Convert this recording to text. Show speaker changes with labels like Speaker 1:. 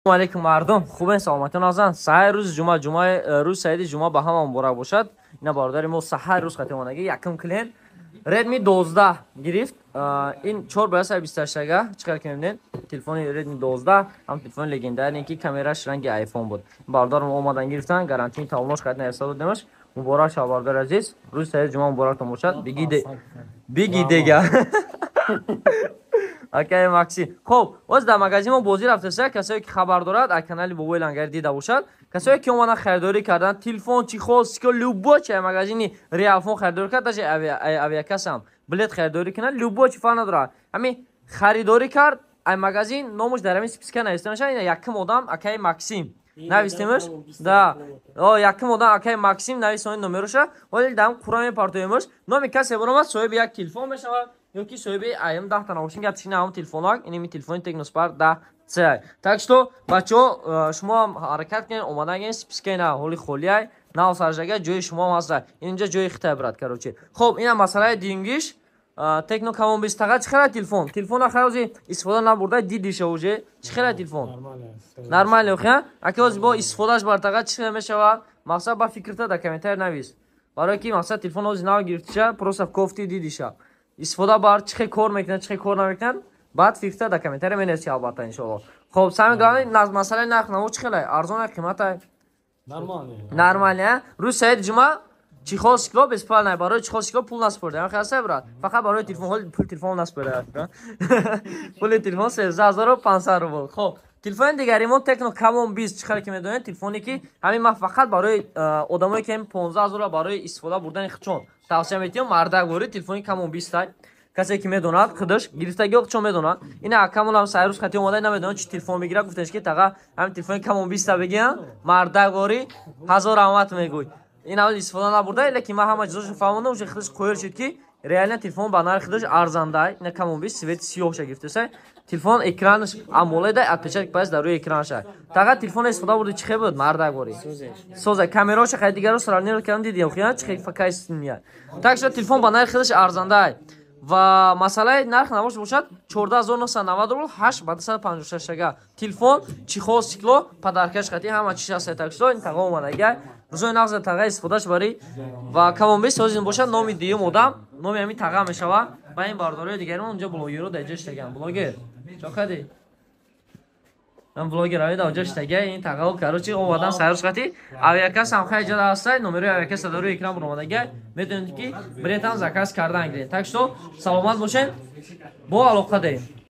Speaker 1: алейкум мардум, хубен саломатон ҳастанд. Саҳари рӯзи ҷумъа, рӯзи саиди ҷумъа ба ҳама муборак бошад. Ина бародари мо саҳари рӯз хатимонагӣ якум клиент Redmi 12 гирифт. Ин 4/28 чиқар ки мебинед, телефони Redmi 12, ҳам телефони легендарие ки камераш ранги iPhone буд. Бародарам омадан гирифтан, гарантии тавоннош хатна ҳисоб демаш. Муборак шав бардар азиз. Рӯзи саиди ҷумъа муборактон бошад. Биги дега. Окей, Макси. Хоб, оз дар магазин мо бозӣ рафтаста, касое ки хабар дорад, аз канали Бобои Лангари дида бошад. Касое ки омадан харидорӣ кардан, телефон, чихол, сикол, любо чи магазини Реалфон харидорӣ кард, даже авиакасам билет харидорӣ кунад, любо чи фарқ надорад. Ҳамин харидорӣ кард, ай магазин номуш дар ҳамин списка нависта мешавад. Ина якум одам Акай Максим. Навистемаш? Да. Якум одам Акай Максим нависта номероша. Оли дам Қуръон мепартоемаш. Номи касе бономад соҳиби як телефон мешавад. Ёки соҳиби аям 10 та навошин гапчина ҳам телефонак, ини телефони Technospark 10C. Так что бачо шумо ҳаракат кунед, омадагин списка ина ҳоли холиай, нав саржага ҷои шумо ҳаста. Инҷа ҷои Хитай брат короче. Хоб, ина масъалаи дингиш Tecno Camon 20 тага чӣ хеле телефон? Телефон ахрози истифода набурда дидиша уже. Чӣ хеле телефон? Нормально охя? Акоз бо истифодаш бар тага чӣ хеле мешавад? Мақсад ба фикрта да комментарий навис. Барои ки мақсад телефон ози нав гирифтиша, просто кофти дидиша. Истифода бар чӣ хеле кор мекунад, чӣ хеле кор намекунад? Баъд фикрта да комментарий менависи албатта иншоалло. Хоб, сами главни масъалаи нарх наво чӣ хеле? Арзон қиматай? Нормально. Рӯзи саиди ҷумъа чихол сикло беспал най, барои чихол сикло пул наспорда. Хастай брат. Фақат барои телефон ҳол пул телефон наспорда. Пули телефон 13500 рубл. Хоб, телефони дигари мо Tecno Camon 20 чӣ хеле ки медонед, телефоне ки ҳамин ма фақат барои одамое ки 15000 барои истифода бурдани хичон тавсия метиҳам мардак бори телефони Camon 20 тай. Касе ки медонад худаш гирифтаги хичон медонад. Ина Camon ҳам сайрус хати омада намедонад чи телефон мегирад, гуфтеш ки тага ҳамин телефони Camon 20 та бигиям мардак бори 1000 рамат мегӯй. Ин аввал истифода набурда, лекин ман ҳама чизошо фаҳмондам, уже худаш қоил шуд ки реально телефон ба нархи худаш арзанда. Ина Camon 20 свети сиёҳша гирифтаса. Телефон экранаш AMOLED отпечаток пас дар рӯи экранша. Тага телефон истифода бурди чӣ хел буд мардак бори. Соза камераша хай дигаро сравнира кардам дидем хиёна чӣ хел факайс мия. Так что телефон ба нархи худаш арзанда. Ва масъалаи нарх навош бошад 14990 рубл 8/256 тага. Телефон чихол сикло падаркаш хати ҳама чиз аст. Так что ин тага омадага рӯзои нағз тага истифодаш бари ва Camon 20 ҳозир бошад номи диюм одам, номи ҳамин тага мешава. Ба ин бардории дигари мон унҷа блогерро даҷа штаган. Блогер чокади ам блогер айда оҷа штага ин тага короче омадан сайрус хати авиакас ҳам хай ҷада аст. Номери авиакас дар рӯи экран буромадага метавонед ки билетам заказ кардан гиред. Так что саломат бошед, бо алоқа дем.